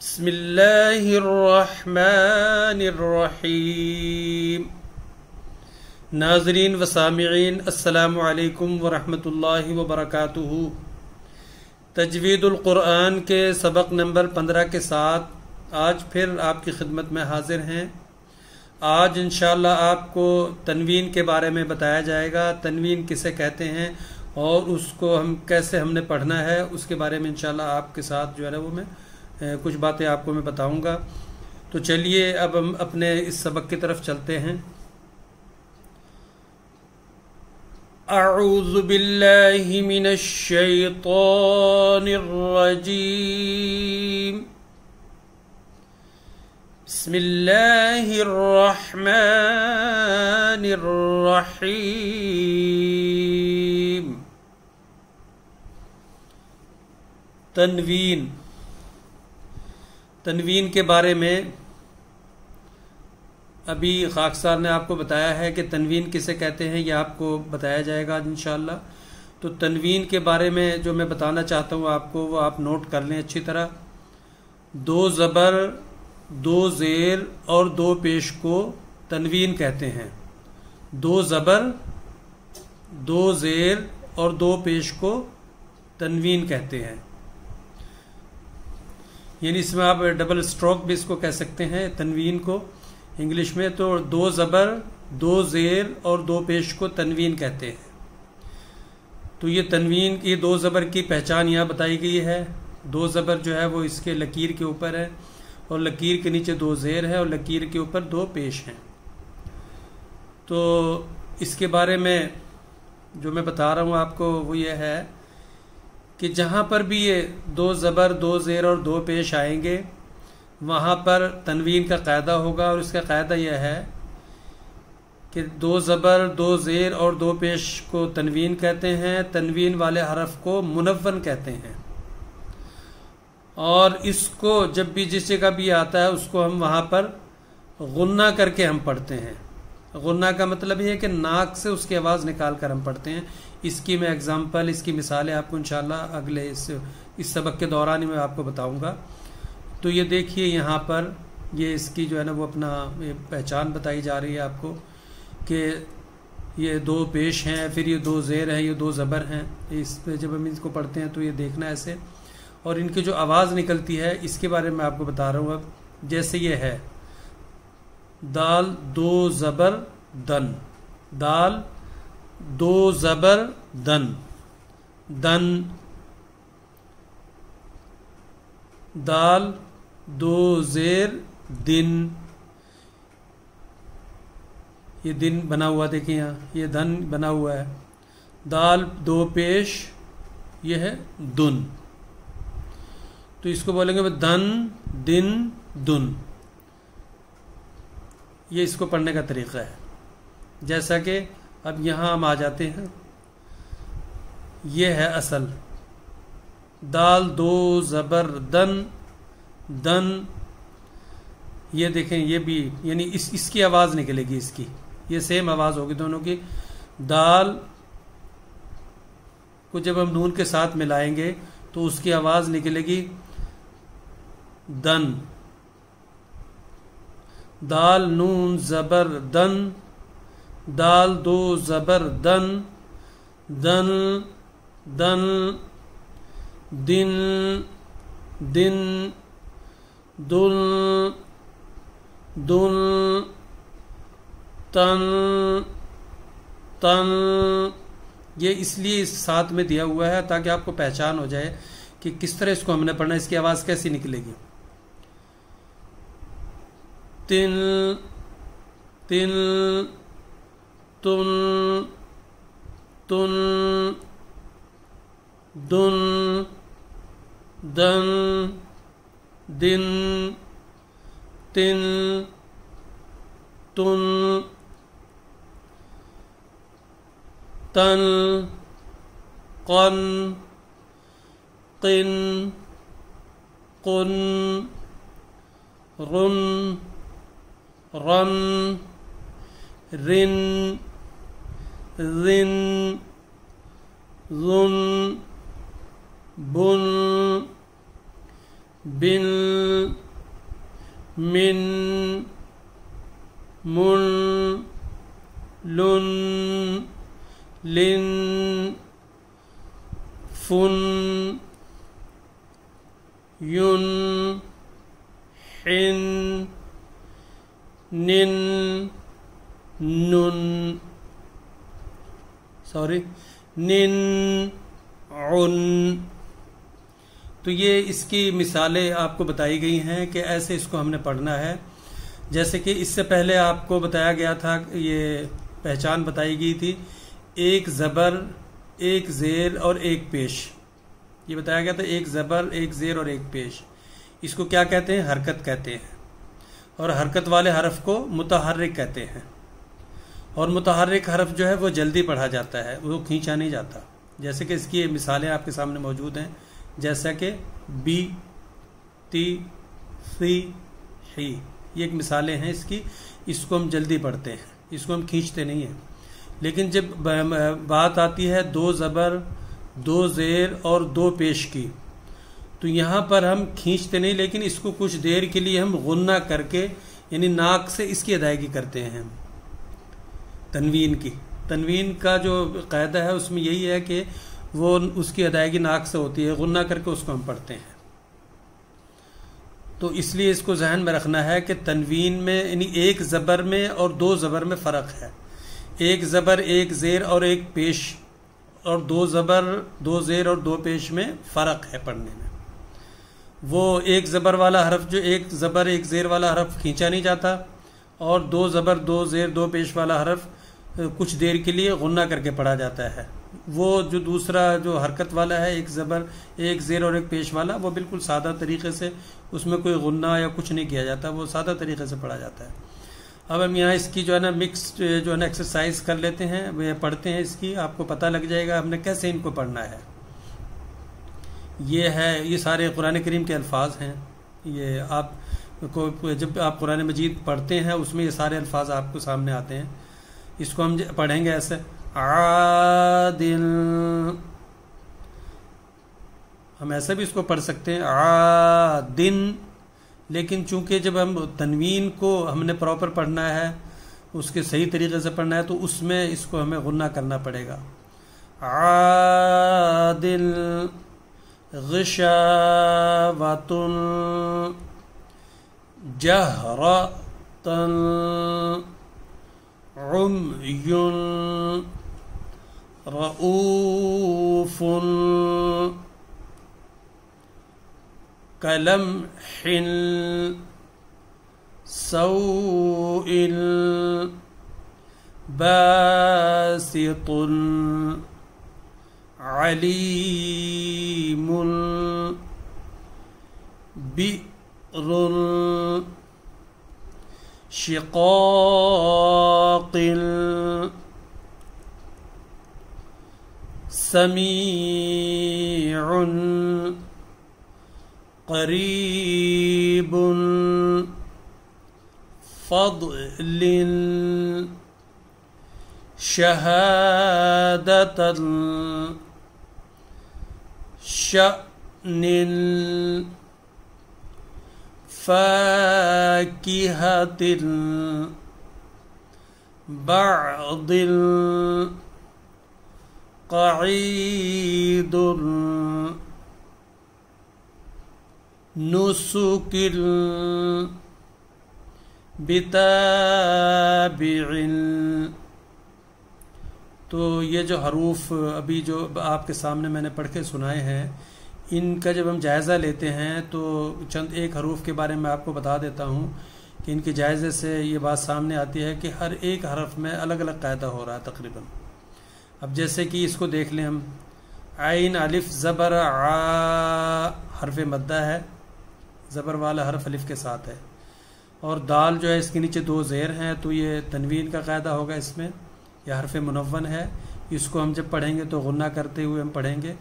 بسم اللہ الرحمن الرحیم۔ ناظرین و سامعین السلام علیکم ورحمۃ اللہ وبرکاتہ۔ تجوید القرآن کے سبق نمبر 15 کے ساتھ آج پھر آپ کی خدمت میں حاضر ہیں۔ آج انشاءاللہ آپ کو تنوین کے بارے میں بتایا جائے گا، تنوین کسے کہتے ہیں اور اس کو کیسے ہم نے پڑھنا ہے، اس کے بارے میں انشاءاللہ آپ کے ساتھ جو ہے وہ میں کچھ باتیں آپ کو میں بتاؤں گا۔ تو چلیے اب ہم اپنے اس سبق کی طرف چلتے ہیں۔ اعوذ باللہ من الشیطان الرجیم، بسم اللہ الرحمن الرحیم۔ تنوین کے بارے میں ابھی خاکسار نے آپ کو بتایا ہے کہ تنوین کسے کہتے ہیں، یہ آپ کو بتایا جائے گا انشاءاللہ۔ تو تنوین کے بارے میں جو میں بتانا چاہتا ہوں آپ کو، وہ آپ نوٹ کر لیں اچھی طرح۔ دو زبر، دو زیر اور دو پیش کو تنوین کہتے ہیں۔ دو زبر، دو زیر اور دو پیش کو تنوین کہتے ہیں، یعنی اس میں آپ ڈبل اسٹروک بھی اس کو کہہ سکتے ہیں تنوین کو انگلش میں۔ تو دو زبر، دو زیر اور دو پیش کو تنوین کہتے ہیں۔ تو یہ تنوین کی دو زبر کی پہچان یہاں بتائی گئی ہے۔ دو زبر جو ہے وہ اس کے لکیر کے اوپر ہے، اور لکیر کے نیچے دو زیر ہے، اور لکیر کے اوپر دو پیش ہیں۔ تو اس کے بارے میں جو میں بتا رہا ہوں آپ کو وہ یہ ہے کہ جہاں پر بھی یہ دو زبر، دو زیر اور دو پیش آئیں گے، وہاں پر تنوین کا قاعدہ ہوگا، اور اس کا قاعدہ یہ ہے کہ دو زبر، دو زیر اور دو پیش کو تنوین کہتے ہیں، تنوین والے حرف کو منون کہتے ہیں، اور اس کو جب بھی جس جگہ بھی آتا ہے اس کو ہم وہاں پر غنہ کر کے ہم پڑھتے ہیں۔ غنہ کا مطلب یہ ہے کہ ناک سے اس کی آواز نکال کر ہم پڑھتے ہیں۔ اس کی میں اگزامپل، اس کی مثالیں آپ کو انشاءاللہ اگلے اس سبق کے دوران ہی میں آپ کو بتاؤں گا۔ تو یہ دیکھیے یہاں پر یہ اس کی جو ہے نا وہ اپنا پہچان بتائی جا رہی ہے آپ کو کہ یہ دو پیش ہیں، پھر یہ دو زیر ہیں، یہ دو زبر ہیں۔ اس پہ جب ہم اس کو پڑھتے ہیں تو یہ دیکھنا ایسے، اور ان کی جو آواز نکلتی ہے اس کے بارے میں آپ کو بتا رہا ہوں اب۔ جیسے یہ ہے دال دو زبر دن، دال دو زبر دن، دن، دال دو زیر دن، یہ دن بنا ہوا دیکھیں یہاں، یہ دن بنا ہوا ہے۔ دال دو پیش، یہ ہے دن۔ تو اس کو بولیں گے دن، دن، دن۔ یہ اس کو پڑھنے کا طریقہ ہے۔ جیسا کہ اب یہاں ہم آ جاتے ہیں، یہ ہے اصل دال دو زبر دن، دن، یہ دیکھیں یہ بھی یعنی اس کی آواز نکلے گی، اس کی یہ سیم آواز ہوگی دونوں کی۔ دال کو جب ہم نون کے ساتھ ملائیں گے تو اس کی آواز نکلے گی دن، دال نون زبر دن، دال دو زبر دن، دن، دن، دن، دن، دن، دن، تن، تن۔ یہ اس لیے اس ساتھ میں دیا ہوا ہے تاکہ آپ کو پہچان ہو جائے کہ کس طرح اس کو ہم نے پڑھنا ہے، اس کی آواز کیسی نکلے گی۔ تن، تن، تن، تن، دن، دن، دن، تن، تن، تن، قن، قن، قن، رن، رن، رن، ذن، ذن، بن، بن، من من لن لن فن ین حن نن نن نن عن. تو یہ اس کی مثالیں آپ کو بتائی گئی ہیں کہ ایسے اس کو ہم نے پڑھنا ہے. جیسے کہ اس سے پہلے آپ کو بتایا گیا تھا، یہ پہچان بتائی گئی تھی، ایک زبر، ایک زیر اور ایک پیش. یہ بتایا گیا تھا ایک زبر، ایک زیر اور ایک پیش. اس کو کیا کہتے ہیں؟ حرکت کہتے ہیں. اور حرکت والے حرف کو متحرک کہتے ہیں. اور متحرک حرف جو ہے وہ جلدی پڑھا جاتا ہے، وہ کھینچا نہیں جاتا. جیسے کہ اس کی مثالیں آپ کے سامنے موجود ہیں، جیسا کہ بی، تی، سی، ہی. یہ ایک مثالیں ہیں اس کی. اس کو ہم جلدی پڑھتے ہیں، اس کو ہم کھینچتے نہیں ہیں. لیکن جب بات آتی ہے دو زبر، دو زیر اور دو پیش کی، تو یہاں پر ہم کھینچتے نہیں، لیکن اس کو کچھ دیر کے لیے ہم غنہ کر کے، یعنی ناک سے اس کی ادائیگی کرتے ہیں. تنوین کی، تنوین کا جو قاعدہ ہے اس میں یہی ہے کہ وہ اس کی ادائیگی ناک سے ہوتی ہے، غنہ کر کے اس کو ہم پڑھتے ہیں. تو اس لیے اس کو ذہن میں رکھنا ہے کہ تنوین میں یعنی ایک زبر میں اور دو زبر میں فرق ہے. ایک زبر، ایک زیر اور ایک پیش، اور دو زبر، دو زیر اور دو پیش میں فرق ہے پڑھنے میں. وہ ایک زبر والا حرف، جو ایک زبر ایک زیر والا حرف کھینچا نہیں جاتا، اور دو زبر دو زیر دو پیش والا حرف کچھ دیر کے لیے غنہ کر کے پڑھا جاتا ہے. وہ جو دوسرا جو حرکت والا ہے، ایک زبر ایک زیر اور ایک پیش والا، وہ بالکل سادہ طریقے سے، اس میں کوئی غنہ یا کچھ نہیں کیا جاتا، وہ سادہ طریقے سے پڑھا جاتا ہے. اب ہم یہاں اس کی جو ہے نا مکس جو ہے نا ایکسرسائز کر لیتے ہیں، وہ پڑھتے ہیں. اس کی آپ کو پتہ لگ جائے گا ہم نے کیسے ان کو پڑھنا ہے. یہ سارے قرآن کریم کے الفاظ ہیں. یہ آپ کو جب آپ قرآن مجید پڑھتے ہیں اس میں یہ سارے الفاظ آپ کو سامنے آتے ہیں. اس کو ہم پڑھیں گے ایسے، عادل. ہم ایسے بھی اس کو پڑھ سکتے ہیں عادن، لیکن چونکہ جب ہم تنوین کو ہم نے پراپر پڑھنا ہے، اس کے صحیح طریقے سے پڑھنا ہے، تو اس میں اس کو ہمیں غنہ کرنا پڑے گا. عادل غشاوۃ جہرۃ عمی رؤوف کلمح سوء باسط علیم بئر شقاق سمیع قریب فضل شہادت شأن فاکہۃ بعض قعید نسک بتابع. تو یہ جو حروف ابھی جو آپ کے سامنے میں نے پڑھ کے سنائے ہیں، ان کا جب ہم جائزہ لیتے ہیں تو چند ایک حروف کے بارے میں آپ کو بتا دیتا ہوں کہ ان کے جائزے سے یہ بات سامنے آتی ہے کہ ہر ایک حرف میں الگ الگ قاعدہ ہو رہا ہے تقریباً. اب جیسے کہ اس کو دیکھ لیں ہم، عین الف زبر ع، حرف مدہ ہے، زبر والا حرف الف کے ساتھ ہے. اور دال جو ہے اس کے نیچے دو زیر ہیں، تو یہ تنوین کا قاعدہ ہوگا. اس میں یہ حرف منون ہے. اس کو ہم جب پڑھیں گے تو غنہ کرتے ہوئے ہم پڑھیں گے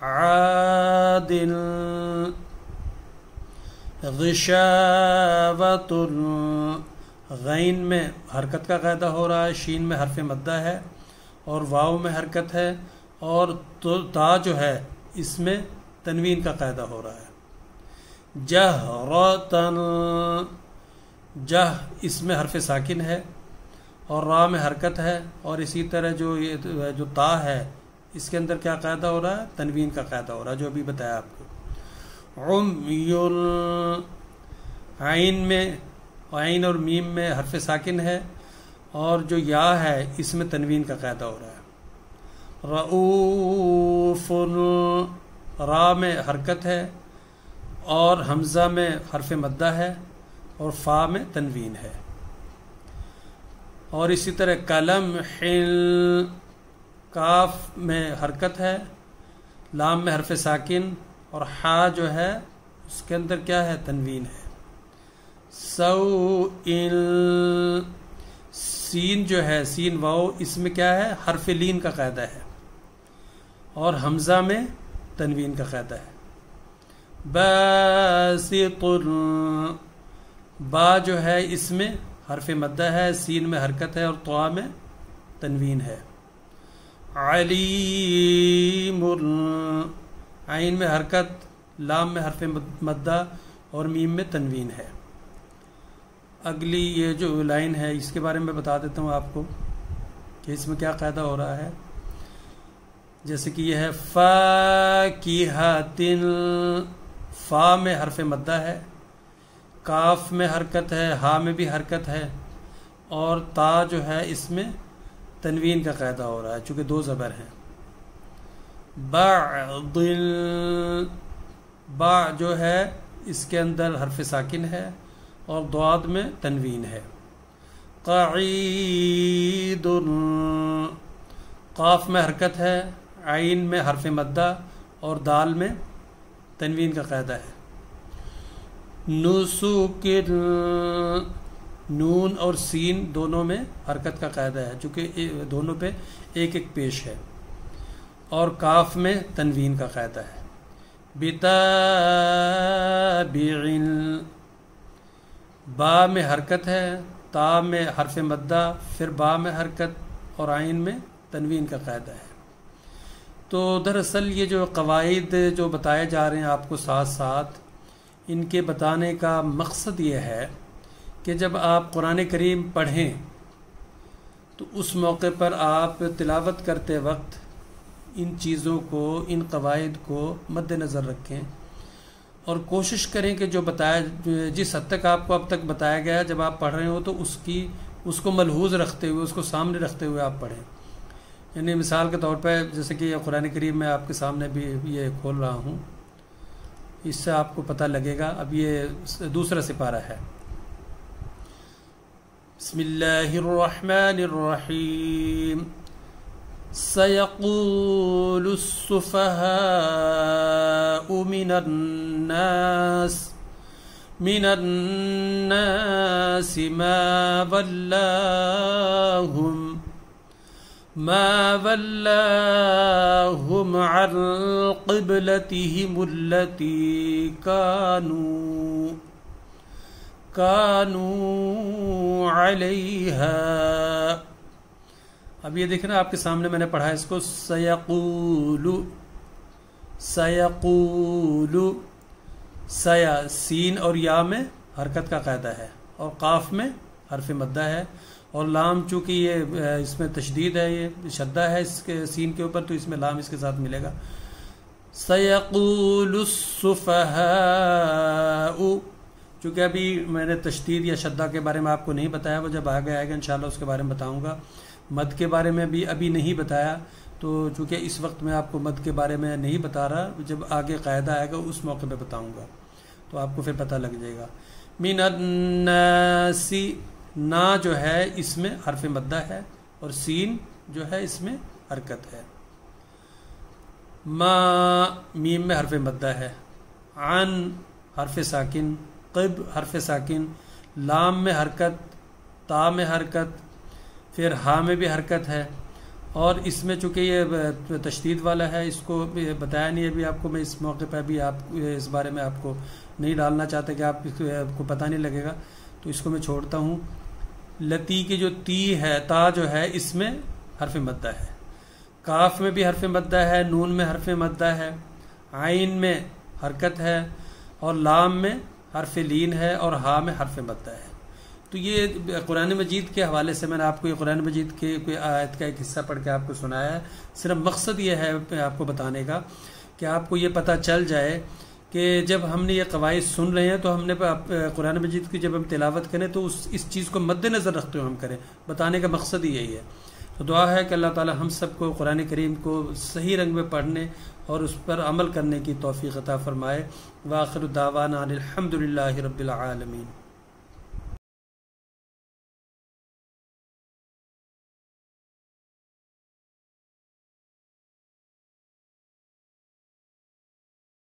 عادل غشاوۃ. غین میں حرکت کا قاعدہ ہو رہا ہے، شین میں حرف مدہ ہے، اور واو میں حرکت ہے، اور تا جو ہے اس میں تنوین کا قاعدہ ہو رہا ہے. جہرتن جہ اس میں حرف ساکن ہے اور را میں حرکت ہے، اور اسی طرح جو تا ہے اس کے اندر کیا قاعدہ ہو رہا ہے؟ تنوین کا قاعدہ ہو رہا ہے، جو ابھی بتایا آپ کو۔ عمیل، عین اور میم میں حرف ساکن ہے، اور جو یا ہے اس میں تنوین کا قاعدہ ہو رہا ہے۔ رؤوف، را میں حرکت ہے اور حمزہ میں حرف مدہ ہے اور فا میں تنوین ہے۔ اور اسی طرح قلم، حل، کاف میں حرکت ہے، لام میں حرف ساکن اور حا جو ہے اس کے اندر کیا ہے؟ تنوین ہے۔ سوئل، سین جو ہے، سین واو، اس میں کیا ہے؟ حرف لین کا قاعدہ ہے اور حمزہ میں تنوین کا قاعدہ ہے۔ باسط، با جو ہے اس میں حرف مدہ ہے، سین میں حرکت ہے اور طا میں تنوین ہے۔ علیم، عین میں حرکت، لام میں حرف مدہ اور میم میں تنوین ہے۔ اگلی یہ جو لائن ہے اس کے بارے میں بتا دیتا ہوں آپ کو کہ اس میں کیا قاعدہ ہو رہا ہے۔ جیسے کہ یہ ہے فاکہۃ، فا میں حرف مدہ ہے، کاف میں حرکت ہے، ہا میں بھی حرکت ہے، اور تا جو ہے اس میں تنوین کا قاعدہ ہو رہا ہے چونکہ دو زبر ہیں۔ بعض، با جو ہے اس کے اندر حرف ساکن ہے اور ضاد میں تنوین ہے۔ قعید، قاف میں حرکت ہے، عین میں حرف مدہ اور دال میں تنوین کا قاعدہ ہے۔ نسوکر، نون اور سین دونوں میں حرکت کا قاعدہ ہے چونکہ دونوں پہ ایک ایک پیش ہے، اور کاف میں تنوین کا قاعدہ ہے۔ بتابع، با میں حرکت ہے، تا میں حرف مدہ، پھر با میں حرکت اور عین میں تنوین کا قاعدہ ہے۔ تو دراصل یہ جو قواعد جو بتائے جا رہے ہیں آپ کو ساتھ ساتھ، ان کے بتانے کا مقصد یہ ہے کہ جب آپ قرآن کریم پڑھیں تو اس موقع پر آپ تلاوت کرتے وقت ان چیزوں کو، ان قواعد کو مد نظر رکھیں اور کوشش کریں کہ جو بتایا، جس حد تک آپ کو اب تک بتایا گیا جب آپ پڑھ رہے ہو تو اس کو ملحوظ رکھتے ہوئے، اس کو سامنے رکھتے ہوئے آپ پڑھیں۔ یعنی مثال کے طور پہ جیسے کہ قرآن کریم میں آپ کے سامنے بھی یہ کھول رہا ہوں، اس سے آپ کو پتہ لگے گا۔ اب یہ دوسرا سپارہ ہے۔ بسم اللہ الرحمن الرحیم۔ سيقول السفهاء من الناس ما ولاهم عن قبلتهم التي كانوا عليها۔ اب یہ دیکھنا آپ کے سامنے میں نے پڑھا ہے اس کو، سیقول، سیا، سین اور یا میں حرکت کا قاعدہ ہے اور قاف میں حرف مدہ ہے، اور لام چونکہ یہ اس میں تشدید ہے، یہ شدہ ہے اس کے سین کے اوپر، تو اس میں لام اس کے ساتھ ملے گا۔ سیقول السفہاء، چونکہ ابھی میں نے تشدید یا شدہ کے بارے میں آپ کو نہیں بتایا، وہ جب آگے آئے گا انشاءاللہ اس کے بارے میں بتاؤں گا۔ مد کے بارے میں بھی ابھی نہیں بتایا، تو چونکہ اس وقت میں آپ کو مد کے بارے میں نہیں بتا رہا، جب آگے قاعدہ آئے گا اس موقع پہ بتاؤں گا تو آپ کو پھر پتہ لگ جائے گا۔ من الناس، نا جو ہے اس میں حرف مدہ ہے اور سین جو ہے اس میں حرکت ہے۔ ما، میم میں حرف مدہ ہے، عن حرف ساکن، قب حرف ساکن، لام میں حرکت، تا میں حرکت، پھر ہا میں بھی حرکت ہے، اور اس میں چونکہ یہ تشدید والا ہے اس کو بتایا نہیں ابھی آپ کو، میں اس موقع پہ ابھی آپ اس بارے میں آپ کو نہیں ڈالنا چاہتا کہ آپ کو پتہ نہیں لگے گا، تو اس کو میں چھوڑتا ہوں۔ لتی کی جو تی ہے، تا جو ہے اس میں حرف مدہ ہے، کاف میں بھی حرف مدہ ہے، نون میں حرف مدہ ہے، عین میں حرکت ہے، اور لام میں حرف لین ہے، اور ہا میں حرف مدہ ہے۔ تو یہ قرآن مجید کے حوالے سے میں نے آپ کو یہ قرآن مجید کے کوئی آیت کا ایک حصہ پڑھ کے آپ کو سنایا ہے. صرف مقصد یہ ہے آپ کو بتانے کا کہ آپ کو یہ پتہ چل جائے کہ جب ہم نے یہ قواعد سن رہے ہیں تو ہم نے قرآن مجید کی جب ہم تلاوت کریں تو اس چیز کو مد نظر رکھتے ہوئے ہم کریں. بتانے کا مقصد ہی یہی ہے. تو دعا ہے کہ اللہ تعالی ہم سب کو قرآن کریم کو صحیح رنگ میں پڑھنے اور اس پر عمل کرنے کی توفیق عطا فرمائے. وآخر دعوانا الحمد للہ رب العالمین.